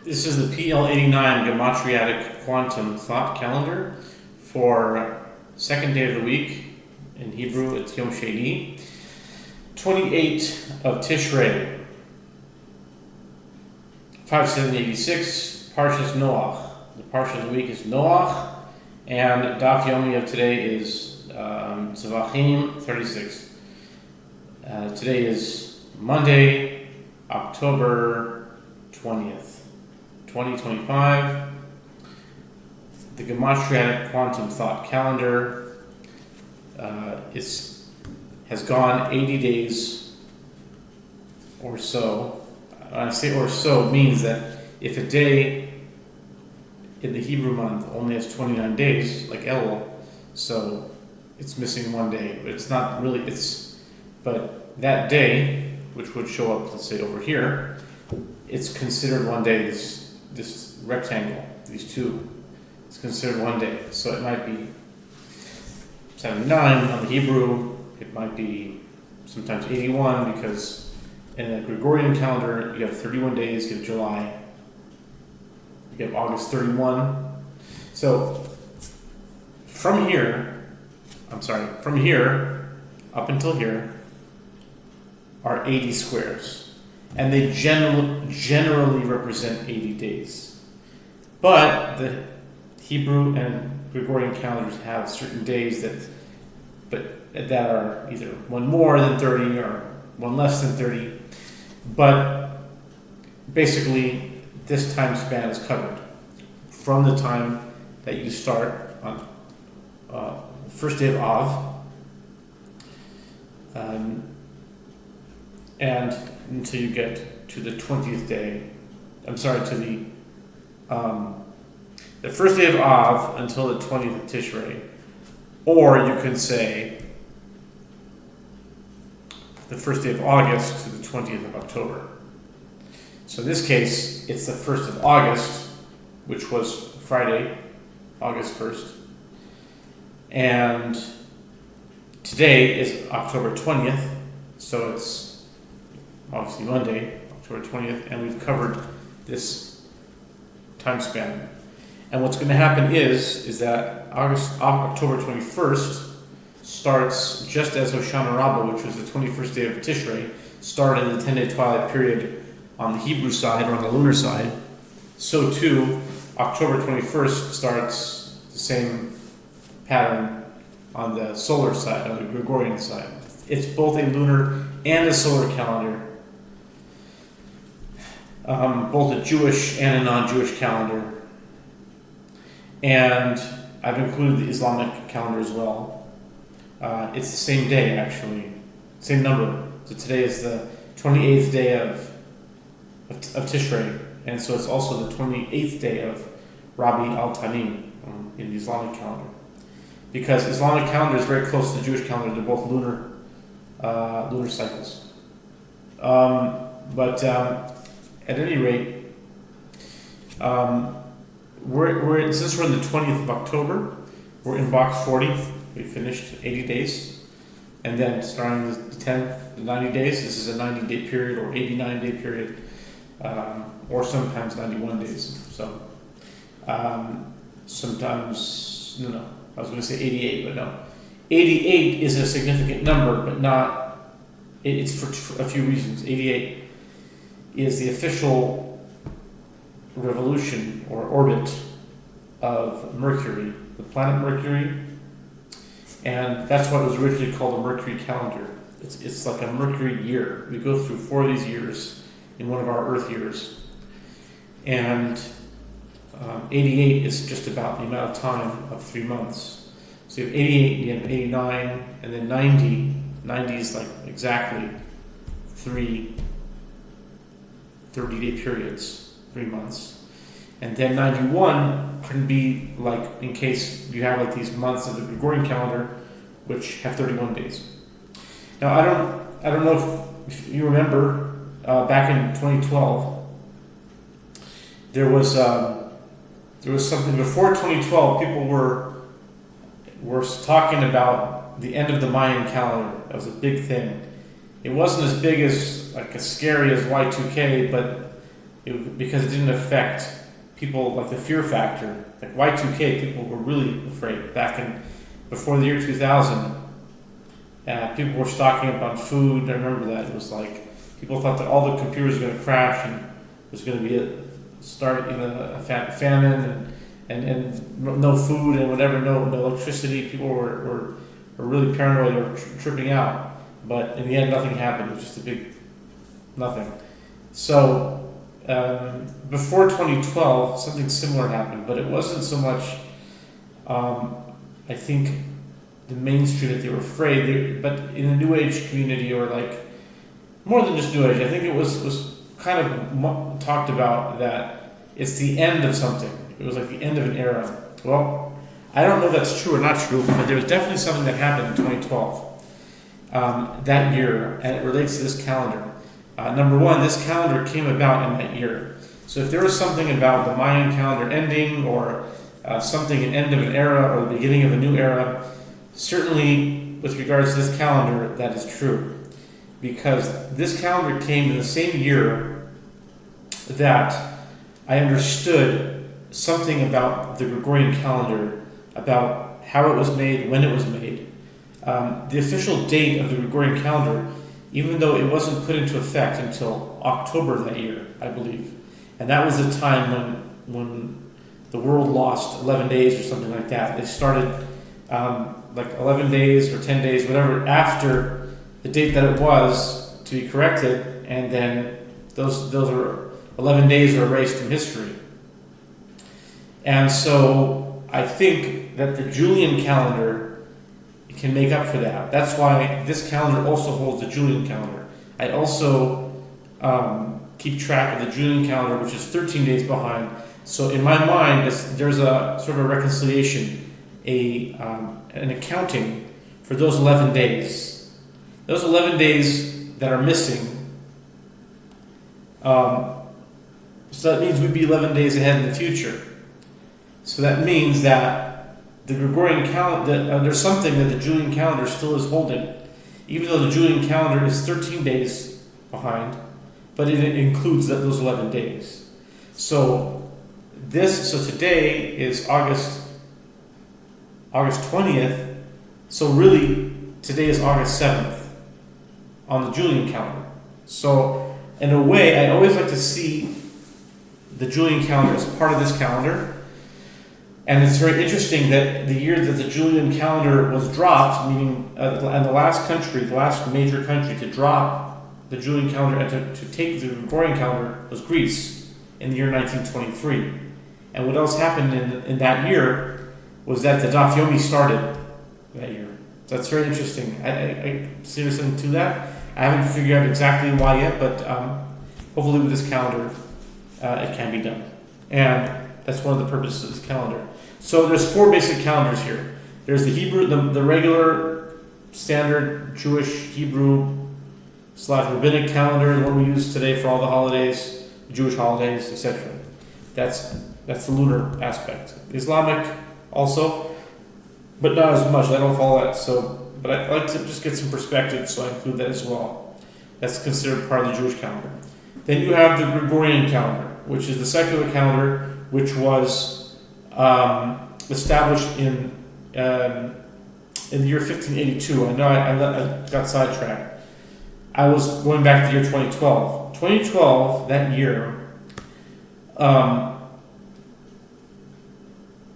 This is the PL-89 Gematriatic Quantum Thought Calendar for second day of the week. In Hebrew, it's Yom Sheni, 28 of Tishrei, 5786, Parshas Noach. The Parsha of the week is Noach, and Daf Yomi of today is Tzavachim 36. Today is Monday, October 20th. 2025. The Gematriatic Quantum Thought Calendar has gone 80 days or so. When I say or so, means that if a day in the Hebrew month only has 29 days, like Elul, so it's missing one day. But it's not really, but that day, which would show up, let's say over here, it's considered one day. This rectangle, these two, it's considered one day. So it might be 79 on the Hebrew, it might be sometimes 81, because in the Gregorian calendar you have 31 days, you have July, you have August 31. So from here up until here are 80 squares. And they generally represent 80 days. But the Hebrew and Gregorian calendars have certain days that are either one more than 30 or one less than 30. But basically, this time span is covered from the time that you start on the first day of Av, and until you get to the 20th day. I'm sorry, to the first day of Av until the 20th of Tishrei. Or you can say the first day of August to the 20th of October. So in this case, it's the 1st of August, which was Friday, August 1st. And today is October 20th, so it's obviously Monday, October 20th, and we've covered this time span. And what's going to happen is that October 21st starts just as Hoshana Rabbah, which was the 21st day of Tishrei, started the 10-day twilight period on the Hebrew side or on the lunar side. So too, October 21st starts the same pattern on the solar side, on the Gregorian side. It's both a lunar and a solar calendar. Both a Jewish and a non-Jewish calendar. And I've included the Islamic calendar as well. It's the same day, actually. Same number. So today is the 28th day of Tishrei. And so it's also the 28th day of Rabi al-Tanim in the Islamic calendar. Because Islamic calendar is very close to the Jewish calendar. They're both lunar cycles. At any rate, since we're in the 20th of October, we're in box 40. We finished 80 days. And then starting the 90 days, this is a 90-day period or 89-day period, or sometimes 91 days. So sometimes, I was going to say 88, but no. 88 is a significant number, but not, it's for a few reasons. 88 is the official revolution or orbit of Mercury, the planet Mercury, and that's what was originally called a Mercury calendar. It's like a Mercury year. We go through 4 of these years in one of our Earth years, and 88 is just about the amount of time of 3 months. So you have 88, you have 89, and then 90. 90 is like exactly 3 30-day periods, 3 months. And then 91 can be like, in case you have like these months of the Gregorian calendar, which have 31 days. Now, I don't know if you remember, back in 2012, there was something before 2012. People were talking about the end of the Mayan calendar. That was a big thing. It wasn't as big as scary as Y2K, but because it didn't affect people, like the fear factor. Like Y2K, people were really afraid back in before the year 2000. People were stocking up on food. I remember that. It was like people thought that all the computers were going to crash and there's going to be a famine and no food and whatever, no electricity. People were really paranoid or tripping out. But in the end, nothing happened. It was just a big nothing. So before 2012, something similar happened, but it wasn't so much, I think, the mainstream that they were afraid. But in the New Age community, or like more than just New Age, I think it was kind of talked about that it's the end of something. It was like the end of an era. Well, I don't know if that's true or not true, but there was definitely something that happened in 2012 that year, and it relates to this calendar. Number one, this calendar came about in that year. So if there was something about the Mayan calendar ending, or something an end of an era or the beginning of a new era, certainly with regards to this calendar, that is true. Because this calendar came in the same year that I understood something about the Gregorian calendar, about how it was made, when it was made. The official date of the Gregorian calendar, even though it wasn't put into effect until October of that year, I believe. And that was the time when the world lost 11 days or something like that. They started like 11 days or 10 days, whatever, after the date that it was to be corrected, and then those are 11 days are erased from history. And so I think that the Julian calendar can make up for that. That's why this calendar also holds the Julian calendar. I also keep track of the Julian calendar, which is 13 days behind. So in my mind, there's a sort of a reconciliation, an accounting for those 11 days. Those 11 days that are missing, so that means we'd be 11 days ahead in the future. So that means that the Gregorian calendar, there's something that the Julian calendar still is holding, even though the Julian calendar is 13 days behind, but it includes those 11 days. So today is August 20th, so really today is August 7th on the Julian calendar. So in a way, I always like to see the Julian calendar as part of this calendar. And it's very interesting that the year that the Julian calendar was dropped, meaning and the last major country to drop the Julian calendar and to take the Gregorian calendar was Greece in the year 1923. And what else happened in that year was that the Daf Yomi started that year. So that's very interesting. I see there's something to that. I haven't figured out exactly why yet, but hopefully with this calendar, it can be done. And that's one of the purposes of this calendar. So there's 4 basic calendars here. There's the Hebrew, the regular, standard Jewish Hebrew / rabbinic calendar, the one we use today for all the holidays, Jewish holidays, etc. That's the lunar aspect. Islamic also, but not as much. I don't follow that. But I like to just get some perspective, so I include that as well. That's considered part of the Jewish calendar. Then you have the Gregorian calendar, which is the secular calendar, which was established in the year 1582. I know I got sidetracked. I was going back to the year 2012. 2012, that year,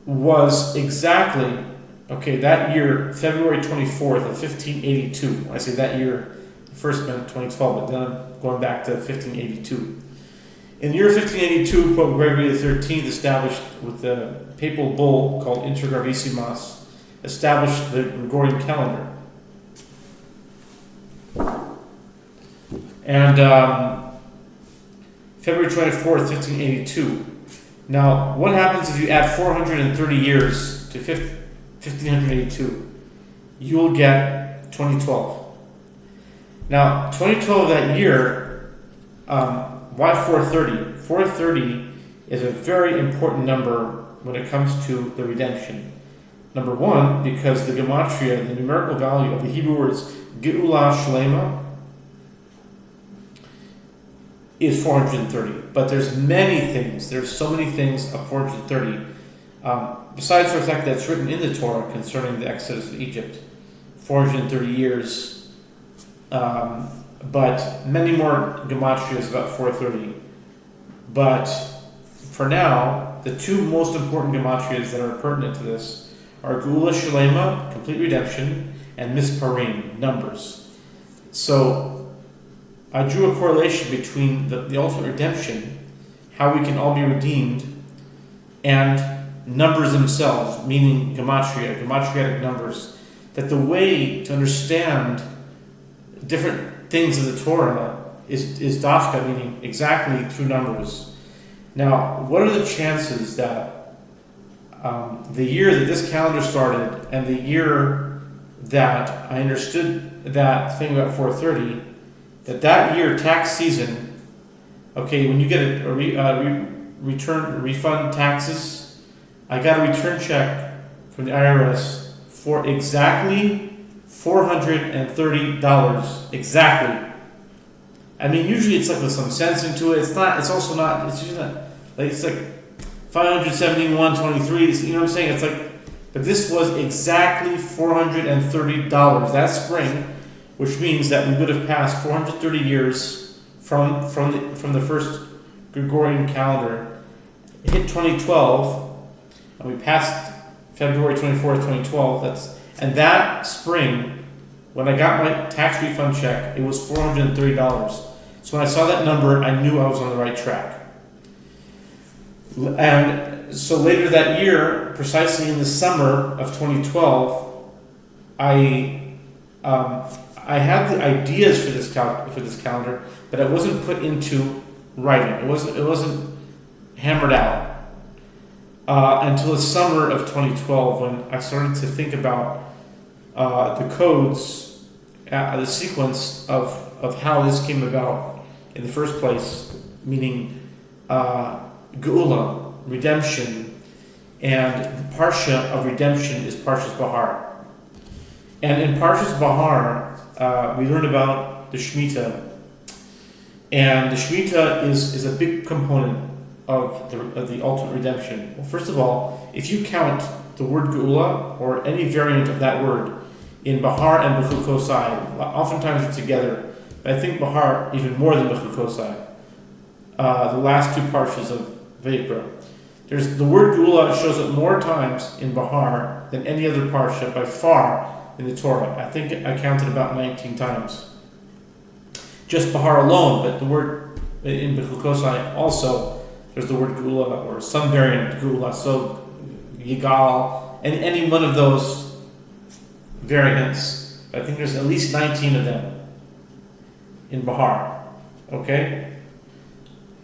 was exactly, that year, February 24th of 1582. I say that year, first meant 2012, but then I'm going back to 1582. In the year 1582, Pope Gregory XIII established, with the papal bull called Inter Gravissimas, established the Gregorian calendar. And February 24th, 1582. Now, what happens if you add 430 years to 1582? You will get 2012. Now, 2012, that year, why 430? 430 is a very important number when it comes to the redemption. Number one, because the gematria, the numerical value of the Hebrew words Geula Shlema, is 430. But there's many things. There's so many things of 430. Besides the fact that it's written in the Torah concerning the Exodus of Egypt, 430 years. But many more gematrias about 430. But for now, the two most important gematrias that are pertinent to this are Geula Shalema, complete redemption, and Misparim, numbers. So I drew a correlation between the ultimate redemption, how we can all be redeemed, and numbers themselves, meaning gematriatic numbers. That the way to understand different things of the Torah is dafka, meaning exactly through numbers. Now, what are the chances that the year that this calendar started and the year that I understood that thing about 430, that year, tax season, okay, when you get a refund taxes, I got a return check from the IRS for exactly $430. Exactly. I mean, usually it's like with some sense into it. It's not. It's also not. It's usually not. Like it's like 571.23. You know what I'm saying? It's like, but this was exactly $430 that spring, which means that we would have passed 430 years from the first Gregorian calendar. It hit 2012, and we passed February 24th, 2012. And that spring, when I got my tax refund check, it was $430. So when I saw that number, I knew I was on the right track. And so later that year, precisely in the summer of 2012, I had the ideas for this calendar, but it wasn't put into writing. It wasn't hammered out until the summer of 2012, when I started to think about the codes, the sequence of how this came about in the first place, meaning Geula, redemption, and the Parsha of redemption is Parshas Bahar. And in Parshas Bahar, we learn about the Shemitah, and the Shemitah is a big component of the ultimate redemption. Well, first of all, if you count the word Geula, or any variant of that word, in Bahar and Bechukosai, oftentimes it's together, but I think Bahar even more than Bechukosai, the last two parshas of Vayikra. There's the word Geula shows up more times in Bahar than any other parsha by far in the Torah. I think I counted about 19 times. Just Bahar alone, but the word in Bechukosai also, there's the word Geula, or some variant of Geula, so Yigal, and any one of those variants. I think there's at least 19 of them in Bahar, okay?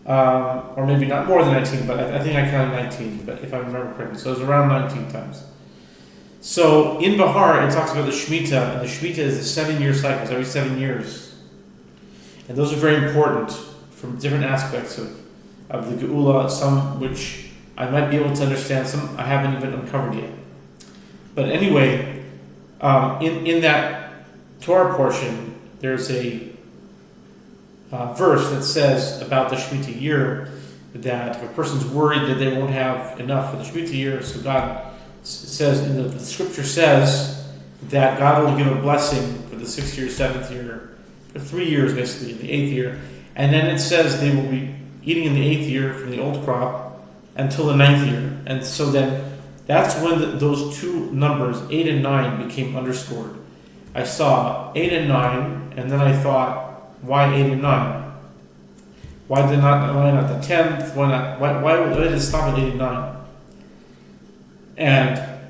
Or maybe not more than 19, but I think I counted 19, but if I remember correctly. So it was around 19 times. So in Bahar, it talks about the Shemitah, and the Shemitah is the 7-year cycles, every 7 years. And those are very important from different aspects of the Geula, some which I might be able to understand, some I haven't even uncovered yet. But anyway, in that Torah portion, there's a verse that says about the Shemitah year that if a person's worried that they won't have enough for the Shemitah year, so God says, the scripture says that God will give a blessing for the 6th year, 7th year, for 3 years basically, in the 8th year, and then it says they will be eating in the 8th year from the old crop until the 9th year. And so then that's when those two numbers, 8 and 9, became underscored. I saw 8 and 9, and then I thought, why 8 and 9? Why not the 10th? Why did it stop at 8 and 9? And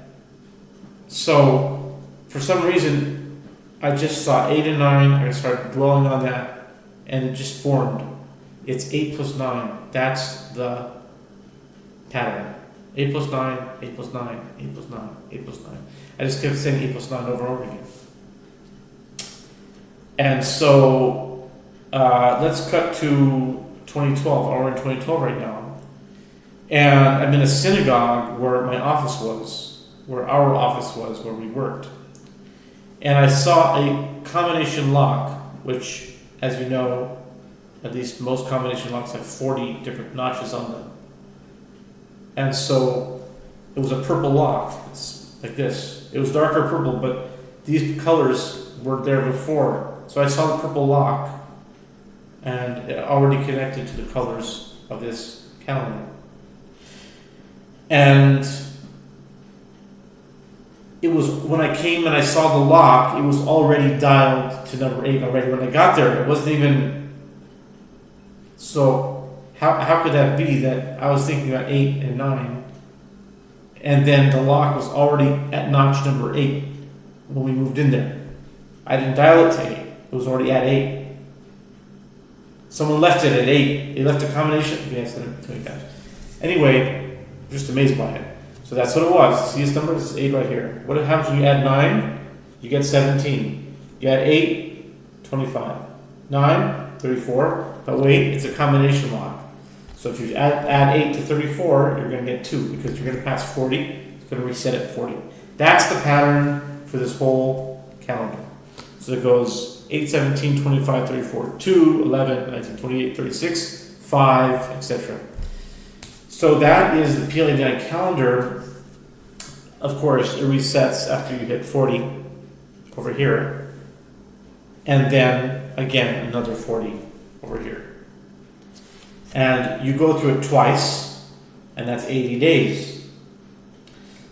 so, for some reason, I just saw 8 and 9, I started dwelling on that, and it just formed. It's 8 plus 9. That's the pattern. 8 plus 9, 8 plus 9, 8 plus 9, 8 plus 9. I just kept saying 8 plus 9 over and over again. And so, let's cut to 2012. We're in 2012 right now. And I'm in a synagogue where my office was, where our office was, where we worked. And I saw a combination lock, which, as you know, At least most combination locks have 40 different notches on them. And so it was a purple lock. It's like this. It was darker purple, but these colors were there before. So I saw the purple lock, and it already connected to the colors of this calendar. And it was, when I came and I saw the lock, it was already dialed to number 8 already. When I got there, it wasn't even... So how could that be that I was thinking about 8 and 9, and then the lock was already at notch number 8 when we moved in there? I didn't dial it to 8. It was already at 8. Someone left it at 8. They left a combination. Yes, anyway, I'm just amazed by it. So that's what it was. See this number? This is 8 right here. What happens when you add 9? You get 17. You add 8, 25. 9, 34. But wait, it's a combination lock. So if you add 8 to 34, you're going to get 2 because you're going to pass 40. It's going to reset at 40. That's the pattern for this whole calendar. So it goes 8, 17, 25, 34, 2, 11, 19, 28, 36, 5, etc. So that is the PL-89 calendar. Of course, it resets after you hit 40 over here. And then, again, another 40 over here. And you go through it twice, and that's 80 days.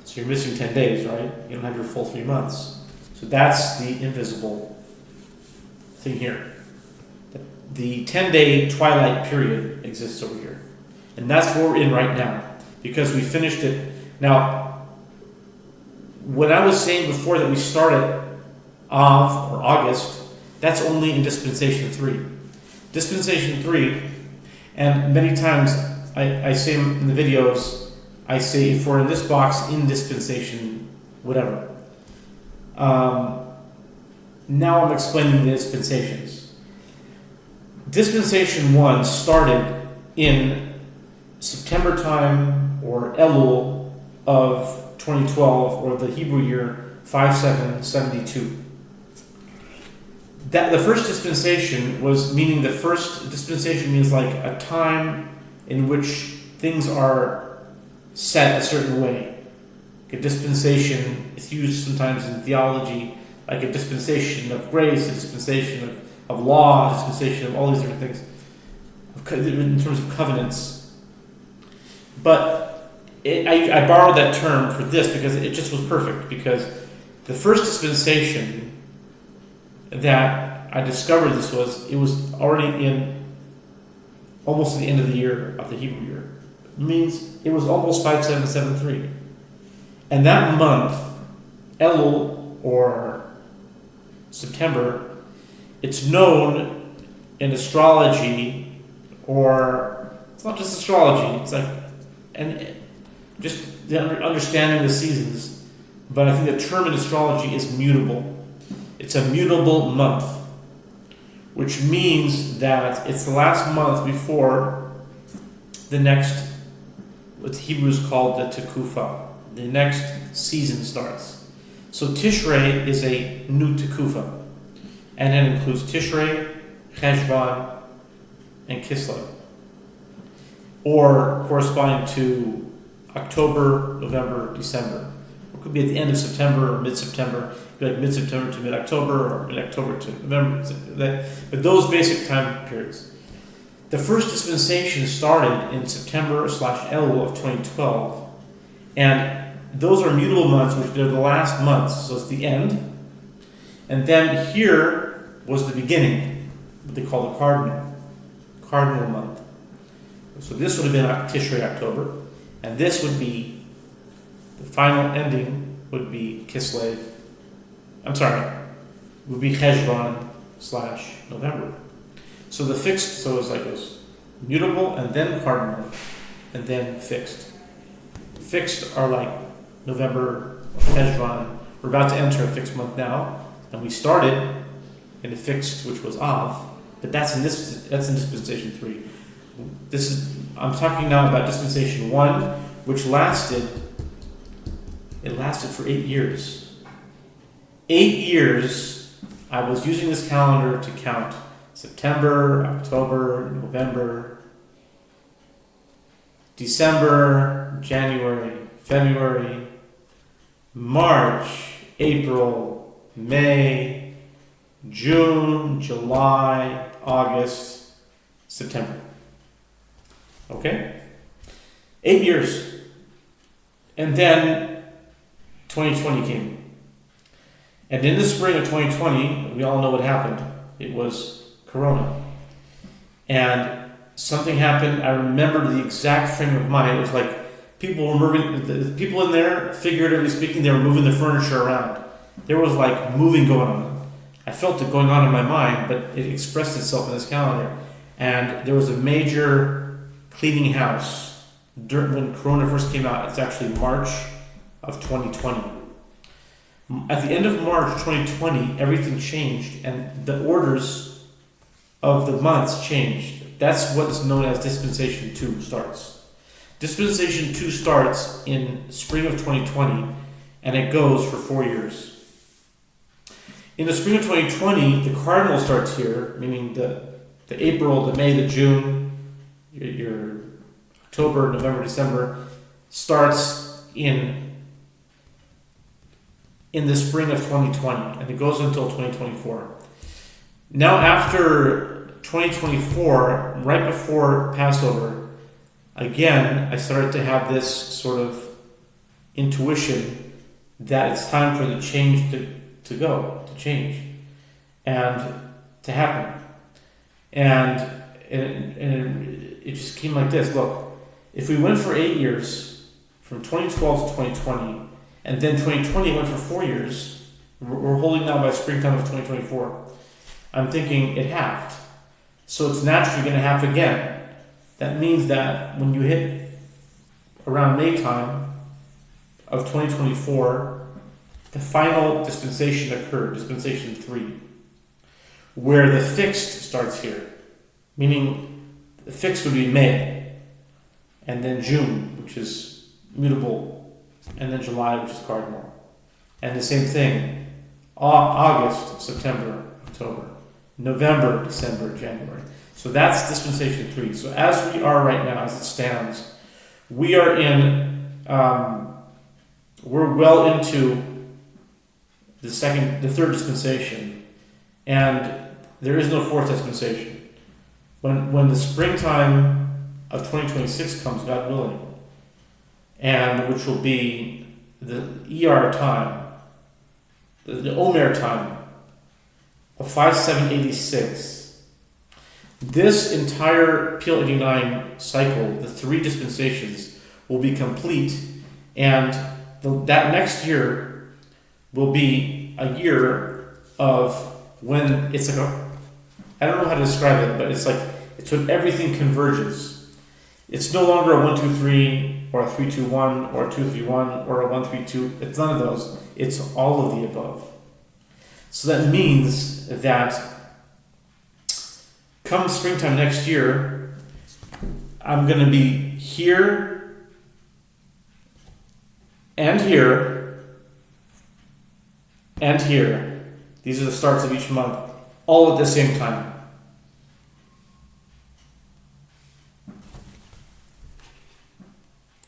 So you're missing 10 days, right? You don't have your full 3 months. So that's the invisible thing here. The 10-day twilight period exists over here. And that's what we're in right now, because we finished it. Now, when I was saying before that we started Av, or August, that's only in Dispensation 3. Dispensation 3, and many times I say in the videos, I say if we're in this box in Dispensation whatever. Now I'm explaining the dispensations. Dispensation 1 started in September time, or Elul of 2012, or the Hebrew year 5772. That the first dispensation was, meaning the first dispensation means like a time in which things are set a certain way. A dispensation is used sometimes in theology, like a dispensation of grace, a dispensation of law, a dispensation of all these different things, in terms of covenants. But I borrowed that term for this because it just was perfect, because the first dispensation that I discovered it was already in almost the end of the year of the Hebrew year. It means it was almost 5773. And that month, Elul, or September, it's known in astrology, or it's not just astrology, it's like, and just the understanding the seasons, but I think the term in astrology is mutable. It's a mutable month, which means that it's the last month before the next, what Hebrews call the Tekufa, the next season starts. So Tishrei is a new Tekufa, and it includes Tishrei, Cheshvan, and Kislev, or corresponding to October, November, December. It could be at the end of September or mid-September. It could be like mid-September to mid-October, or mid-October to November. But those basic time periods. The first dispensation started in September/Elul of 2012, and those are mutable months, which they're the last months, so it's the end. And then here was the beginning, what they call the cardinal month. So this would have been Tishrei, October, and this would be, the final ending would be Kislev, would be Cheshvan/November. So the fixed, so it's like it was mutable, and then cardinal, and then fixed. Fixed are like November, Cheshvan. We're about to enter a fixed month now, and we started in a fixed, which was Av, but that's in Dispensation 3. I'm talking now about Dispensation 1, which lasted for 8 years. 8 years I was using this calendar to count September, October, November, December, January, February, March, April, May, June, July, August, September. Okay? 8 years. And then 2020 came. And in the spring of 2020, we all know what happened. It was Corona. And something happened. I remember the exact frame of mind. It was like people were moving, the people in there, figuratively speaking, they were moving the furniture around. There was like moving going on. I felt it going on in my mind, but it expressed itself in this calendar. And there was a major cleaning house when Corona first came out. It's actually March of 2020. At the end of March 2020, everything changed, and the orders of the months changed. That's what's known as Dispensation 2 starts. Dispensation 2 starts in spring of 2020, and it goes for 4 years. In the spring of 2020, the cardinal starts here, meaning the April, the May, the June, your October, November, December, starts in the spring of 2020, and it goes until 2024. Now after 2024, right before Passover, again, I started to have this sort of intuition that it's time for the change to change, and to happen. And it just came like this. Look, if we went for 8 years, from 2012 to 2020, and then 2020 went for 4 years, we're holding now by springtime of 2024, I'm thinking it halved. So it's naturally going to halve again. That means that when you hit around May time of 2024, the final dispensation occurred, Dispensation 3, where the fixed starts here, meaning the fixed would be May, and then June, which is mutable, and then July, which is cardinal. And the same thing, August, September, October, November, December, January. So that's Dispensation 3. So as we are right now, as it stands, we are we're well into the third dispensation, and there is no fourth dispensation. When the springtime of 2026 comes, God willing, and which will be the ER time, the Omer time of 5786, this entire PL-89 cycle, the 3 dispensations, will be complete, and that next year will be a year of when it's like I don't know how to describe it, but it's when everything converges. It's no longer a 1, 2, 3, or a 3, 2, 1, or a 2, 3, 1, or a 1, 3, 2. It's none of those. It's all of the above. So that means that come springtime next year, I'm going to be here and here and here. These are the starts of each month, all at the same time.